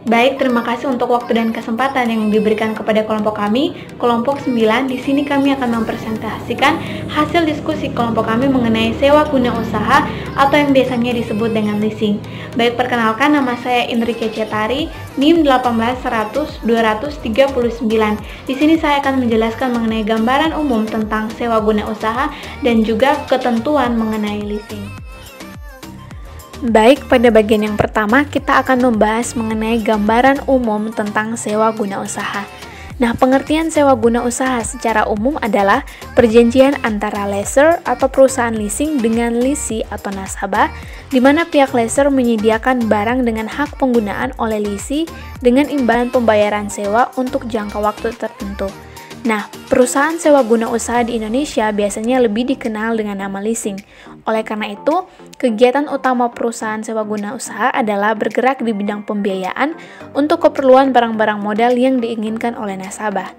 Baik, terima kasih untuk waktu dan kesempatan yang diberikan kepada kelompok kami. Kelompok 9, di sini kami akan mempresentasikan hasil diskusi kelompok kami mengenai sewa guna usaha atau yang biasanya disebut dengan leasing. Baik, perkenalkan, nama saya Indrike Cetari, NIM 18100-239. Di sini saya akan menjelaskan mengenai gambaran umum tentang sewa guna usaha dan juga ketentuan mengenai leasing. Baik, pada bagian yang pertama kita akan membahas mengenai gambaran umum tentang sewa guna usaha. Nah, pengertian sewa guna usaha secara umum adalah perjanjian antara lessor atau perusahaan leasing dengan leasee atau nasabah, di mana pihak lessor menyediakan barang dengan hak penggunaan oleh leasee dengan imbalan pembayaran sewa untuk jangka waktu tertentu. Nah, perusahaan sewa guna usaha di Indonesia biasanya lebih dikenal dengan nama leasing. Oleh karena itu, kegiatan utama perusahaan sewa guna usaha adalah bergerak di bidang pembiayaan untuk keperluan barang-barang modal yang diinginkan oleh nasabah.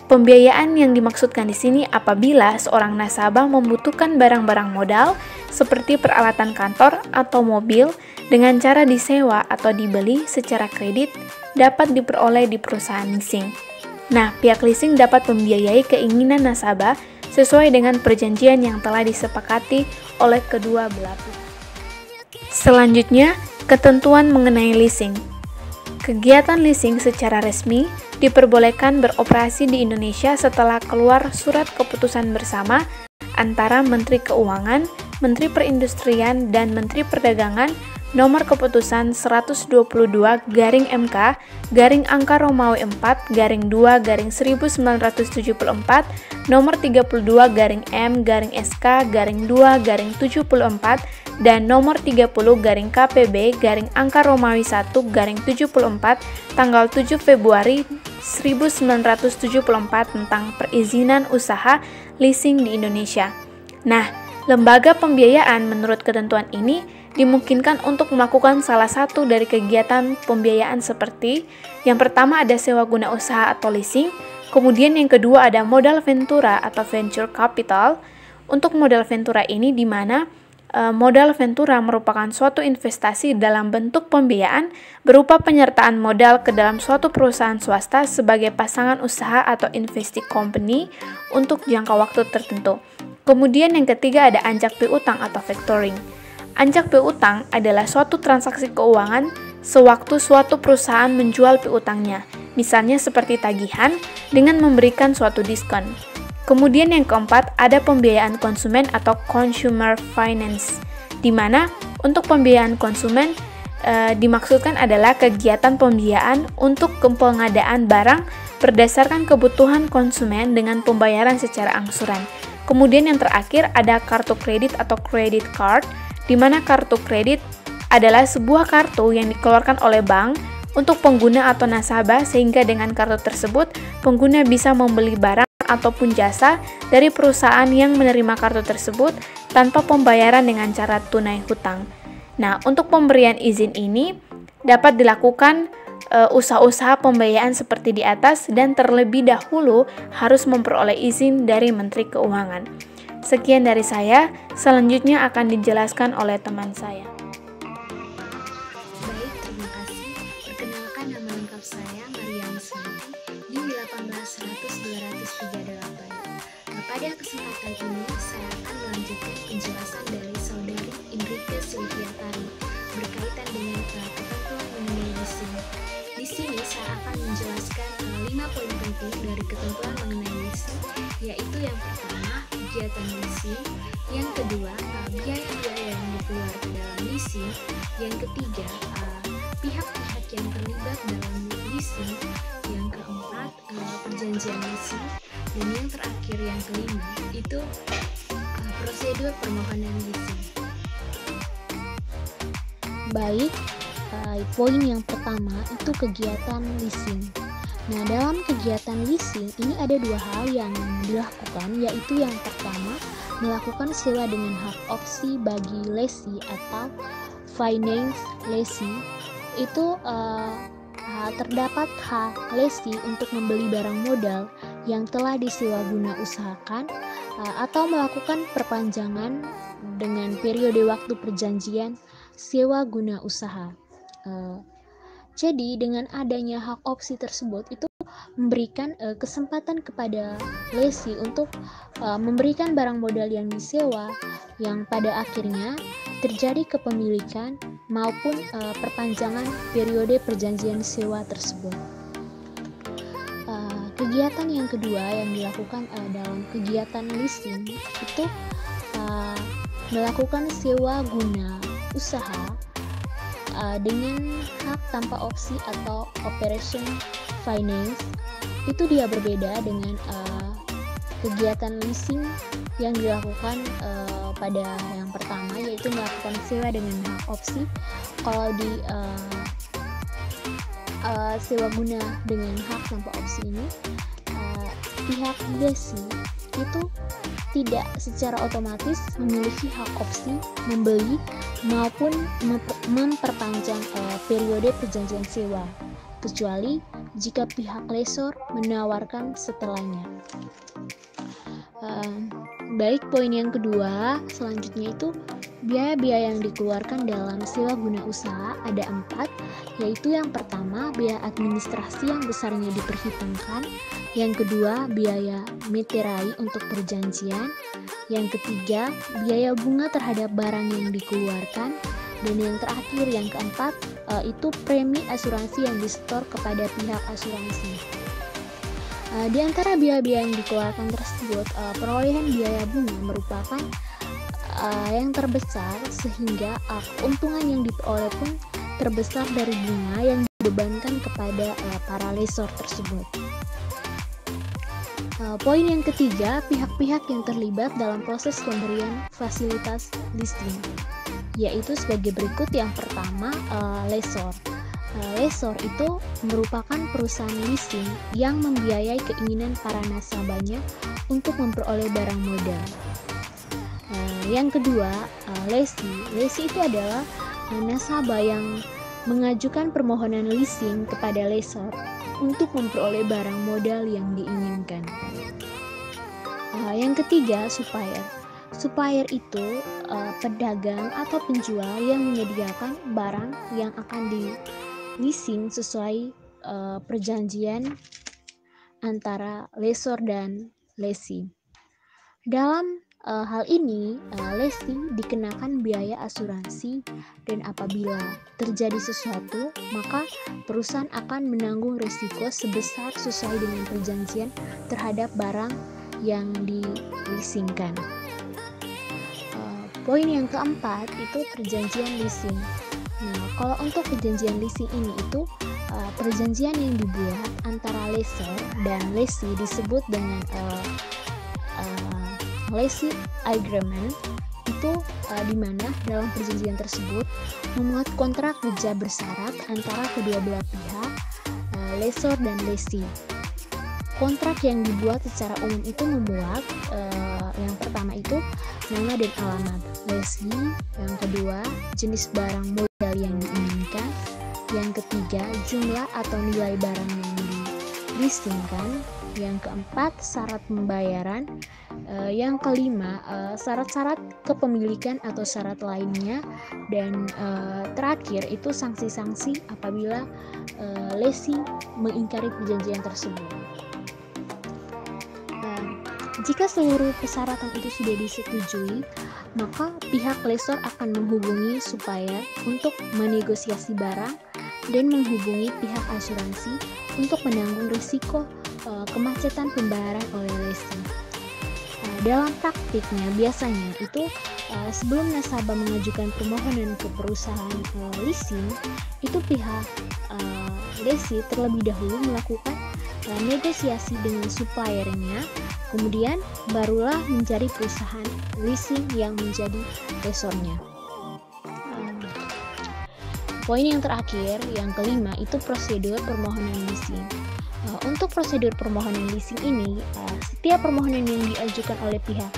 Pembiayaan yang dimaksudkan di sini apabila seorang nasabah membutuhkan barang-barang modal seperti peralatan kantor atau mobil dengan cara disewa atau dibeli secara kredit dapat diperoleh di perusahaan leasing. Nah, pihak leasing dapat membiayai keinginan nasabah sesuai dengan perjanjian yang telah disepakati oleh kedua belah pihak. Selanjutnya, ketentuan mengenai leasing. Kegiatan leasing secara resmi diperbolehkan beroperasi di Indonesia setelah keluar surat keputusan bersama antara Menteri Keuangan, Menteri Perindustrian, dan Menteri Perdagangan Nomor Keputusan 122/MK angka Romawi 4 2 1974 Nomor 32/M SK 2 74 dan Nomor 30 KPB angka Romawi 1 74 tanggal 7 Februari 1974 tentang perizinan usaha leasing di Indonesia. Nah, lembaga pembiayaan menurut ketentuan ini dimungkinkan untuk melakukan salah satu dari kegiatan pembiayaan seperti yang pertama ada sewa guna usaha atau leasing, kemudian yang kedua ada modal ventura atau venture capital. Untuk modal ventura ini di mana modal ventura merupakan suatu investasi dalam bentuk pembiayaan berupa penyertaan modal ke dalam suatu perusahaan swasta sebagai pasangan usaha atau investee company untuk jangka waktu tertentu. Kemudian yang ketiga ada anjak piutang atau factoring. Anjak piutang adalah suatu transaksi keuangan sewaktu suatu perusahaan menjual piutangnya, misalnya seperti tagihan dengan memberikan suatu diskon. Kemudian yang keempat ada pembiayaan konsumen atau consumer finance, di mana untuk pembiayaan konsumen dimaksudkan adalah kegiatan pembiayaan untuk pengadaan barang berdasarkan kebutuhan konsumen dengan pembayaran secara angsuran. Kemudian yang terakhir ada kartu kredit atau credit card, di mana kartu kredit adalah sebuah kartu yang dikeluarkan oleh bank untuk pengguna atau nasabah sehingga dengan kartu tersebut pengguna bisa membeli barang ataupun jasa dari perusahaan yang menerima kartu tersebut tanpa pembayaran dengan cara tunai hutang. Nah, untuk pemberian izin ini dapat dilakukan usaha-usaha pembiayaan seperti di atas dan terlebih dahulu harus memperoleh izin dari Menteri Keuangan. Sekian dari saya, selanjutnya akan dijelaskan oleh teman saya. Baik, terima kasih. Perkenalkan, nama lengkap saya Mariam Santi, di 18100-238. Pada kesempatan ini, saya akan melanjutkan penjelasan dari saudari Indrike Silviatari berkaitan dengan ketentuan mengenai leasing. Di sini saya akan menjelaskan 5 poin penting dari ketentuan mengenai leasing, yaitu yang pertama, kegiatan leasing, yang kedua, biaya-biaya yang dikeluarkan dalam leasing, yang ketiga, pihak-pihak yang terlibat dalam leasing, yang keempat, perjanjian leasing, dan yang terakhir yang kelima, itu prosedur permohonan leasing. Baik, poin yang pertama itu kegiatan leasing. Nah, dalam kegiatan leasing ini ada dua hal yang dilakukan, yaitu yang pertama melakukan sewa dengan hak opsi bagi lessee atau finance lessee. Itu terdapat hak lessee untuk membeli barang modal yang telah disewa guna usahakan atau melakukan perpanjangan dengan periode waktu perjanjian sewa guna usaha. Jadi dengan adanya hak opsi tersebut itu memberikan kesempatan kepada lesi untuk memberikan barang modal yang disewa yang pada akhirnya terjadi kepemilikan maupun perpanjangan periode perjanjian sewa tersebut. Kegiatan yang kedua yang dilakukan dalam kegiatan leasing itu melakukan sewa guna usaha dengan hak tanpa opsi atau operation finance. Itu dia berbeda dengan kegiatan leasing yang dilakukan pada yang pertama, yaitu melakukan sewa dengan hak opsi. Kalau di sewa guna dengan hak tanpa opsi ini, pihak lesi itu tidak secara otomatis memiliki hak opsi membeli maupun memperpanjang periode perjanjian sewa, kecuali jika pihak lesor menawarkan setelahnya. Baik, poin yang kedua selanjutnya itu biaya-biaya yang dikeluarkan dalam sewa guna usaha ada 4, yaitu yang pertama biaya administrasi yang besarnya diperhitungkan, yang kedua biaya meterai untuk perjanjian, yang ketiga biaya bunga terhadap barang yang dikeluarkan, dan yang terakhir yang keempat itu premi asuransi yang disetor kepada pihak asuransi. Di antara biaya-biaya yang dikeluarkan tersebut, perolehan biaya bunga merupakan yang terbesar, sehingga keuntungan yang diperoleh pun terbesar dari bunga yang dibebankan kepada para lesor tersebut. Poin yang ketiga, pihak-pihak yang terlibat dalam proses pemberian fasilitas leasing, yaitu sebagai berikut. Yang pertama, lesor. Lesor itu merupakan perusahaan leasing yang membiayai keinginan para nasabahnya untuk memperoleh barang modal. Yang kedua, lesi. Lesi itu adalah nasabah yang mengajukan permohonan leasing kepada lesor untuk memperoleh barang modal yang diinginkan. Yang ketiga, supplier. Supplier itu pedagang atau penjual yang menyediakan barang yang akan di-leasing sesuai perjanjian antara lesor dan lesi. Dalam hal ini, lesi dikenakan biaya asuransi, dan apabila terjadi sesuatu, maka perusahaan akan menanggung risiko sebesar sesuai dengan perjanjian terhadap barang yang di-leasingkan. Poin yang keempat itu perjanjian leasing. Nah, kalau untuk perjanjian leasing ini itu perjanjian yang dibuat antara lesor dan lesi disebut dengan lessee agreement. Itu di mana dalam perjanjian tersebut memuat kontrak kerja bersyarat antara kedua belah pihak, lesor dan lesi. Kontrak yang dibuat secara umum itu memuat yang pertama itu nama dan alamat lesi, yang kedua jenis barang modal yang diinginkan, yang ketiga jumlah atau nilai barang yang di-leasingkan, yang keempat syarat pembayaran, yang kelima syarat-syarat kepemilikan atau syarat lainnya, dan terakhir itu sanksi-sanksi apabila lesi mengingkari perjanjian tersebut. Jika seluruh persyaratan itu sudah disetujui, maka pihak lesor akan menghubungi supplier untuk menegosiasi barang dan menghubungi pihak asuransi untuk menanggung risiko kemacetan pembayaran oleh lesi. Dalam praktiknya biasanya itu sebelum nasabah mengajukan permohonan ke perusahaan leasing, itu pihak lesi terlebih dahulu melakukan negosiasi dengan suppliernya, kemudian barulah mencari perusahaan leasing yang menjadi lesornya. Poin yang terakhir, yang kelima, itu prosedur permohonan leasing. Untuk prosedur permohonan leasing ini, setiap permohonan yang diajukan oleh pihak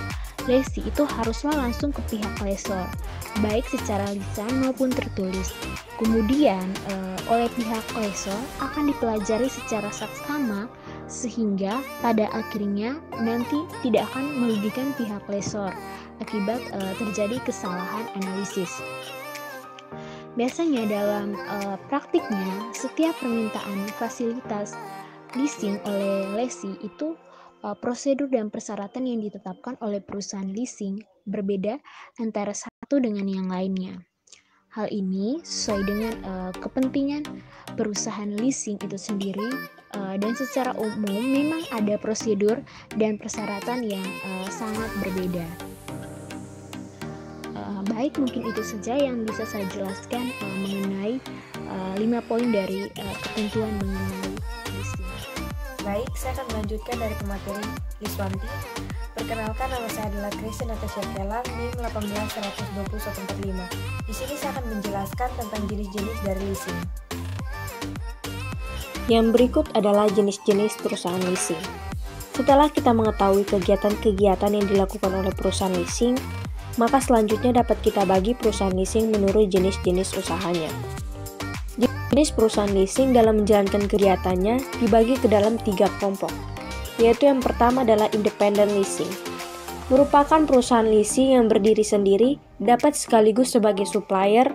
lesi itu haruslah langsung ke pihak lesor, baik secara lisan maupun tertulis. Kemudian oleh pihak lesor akan dipelajari secara saksama sehingga pada akhirnya nanti tidak akan merugikan pihak lesor akibat terjadi kesalahan analisis. Biasanya dalam praktiknya, setiap permintaan fasilitas leasing oleh lesi itu prosedur dan persyaratan yang ditetapkan oleh perusahaan leasing berbeda antara satu dengan yang lainnya. Hal ini sesuai dengan kepentingan perusahaan leasing itu sendiri, dan secara umum memang ada prosedur dan persyaratan yang sangat berbeda. Baik, mungkin itu saja yang bisa saya jelaskan mengenai 5 poin dari ketentuan mengenai leasing. Baik, saya akan melanjutkan dari pemateri Liswanti. Perkenalkan, nama saya adalah Christian Natasha Kelang, NIM 1812045. Di sini saya akan menjelaskan tentang jenis-jenis dari leasing. Yang berikut adalah jenis-jenis perusahaan leasing. Setelah kita mengetahui kegiatan-kegiatan yang dilakukan oleh perusahaan leasing, maka selanjutnya dapat kita bagi perusahaan leasing menurut jenis-jenis usahanya. Jenis perusahaan leasing dalam menjalankan kegiatannya dibagi ke dalam 3 kelompok, yaitu yang pertama adalah independent leasing. Merupakan perusahaan leasing yang berdiri sendiri, dapat sekaligus sebagai supplier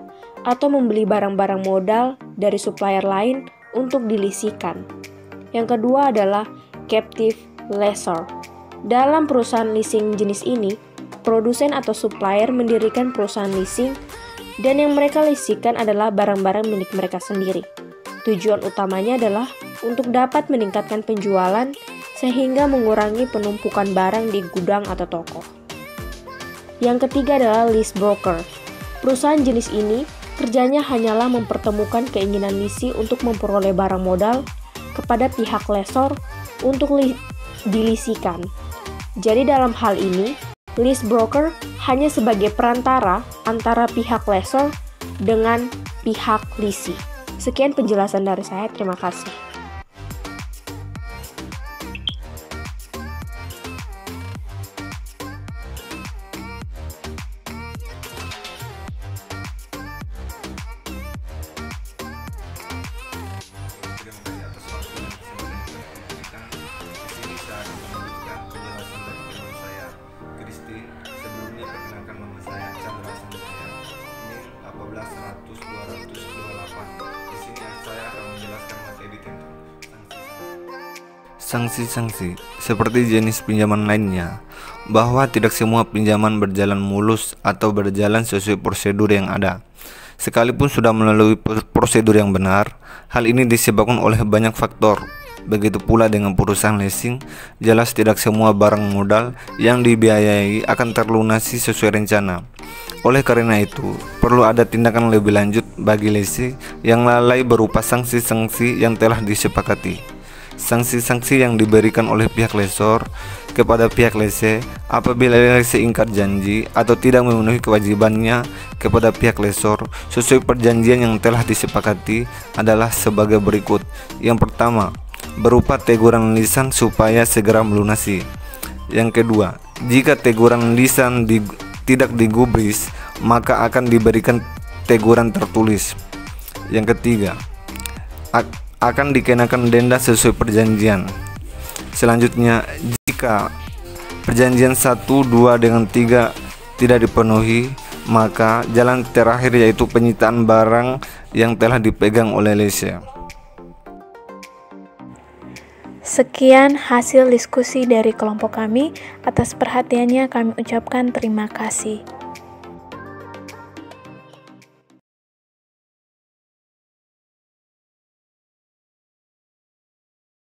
atau membeli barang-barang modal dari supplier lain untuk dilisikan. Yang kedua adalah captive lessor. Dalam perusahaan leasing jenis ini, produsen atau supplier mendirikan perusahaan leasing dan yang mereka lisikan adalah barang-barang milik mereka sendiri. Tujuan utamanya adalah untuk dapat meningkatkan penjualan sehingga mengurangi penumpukan barang di gudang atau toko. Yang ketiga adalah lease broker. Perusahaan jenis ini kerjanya hanyalah mempertemukan keinginan lisi untuk memperoleh barang modal kepada pihak lessor untuk dilisikan. Jadi dalam hal ini, lease broker hanya sebagai perantara antara pihak lessor dengan pihak lisi. Sekian penjelasan dari saya, terima kasih. Sebelumnya perkenalkan nama saya Chandra Sanjaya, NIM 1410028. Di sini saya akan menjelaskan materi tentang sanksi-sanksi seperti jenis pinjaman lainnya, bahwa tidak semua pinjaman berjalan mulus atau berjalan sesuai prosedur yang ada. Sekalipun sudah melalui prosedur yang benar, hal ini disebabkan oleh banyak faktor. Begitu pula dengan perusahaan leasing, jelas tidak semua barang modal yang dibiayai akan terlunasi sesuai rencana. Oleh karena itu, perlu ada tindakan lebih lanjut bagi lesi yang lalai berupa sanksi-sanksi yang telah disepakati. Sanksi-sanksi yang diberikan oleh pihak lessor kepada pihak lese apabila lese ingkar janji atau tidak memenuhi kewajibannya kepada pihak lessor sesuai perjanjian yang telah disepakati adalah sebagai berikut. Yang pertama, berupa teguran lisan supaya segera melunasi. Yang kedua, jika teguran lisan tidak digubris, maka akan diberikan teguran tertulis. Yang ketiga, akan dikenakan denda sesuai perjanjian. Selanjutnya, jika perjanjian 1, 2, dengan 3 tidak dipenuhi, maka jalan terakhir yaitu penyitaan barang yang telah dipegang oleh lese. Sekian hasil diskusi dari kelompok kami. Atas perhatiannya kami ucapkan terima kasih.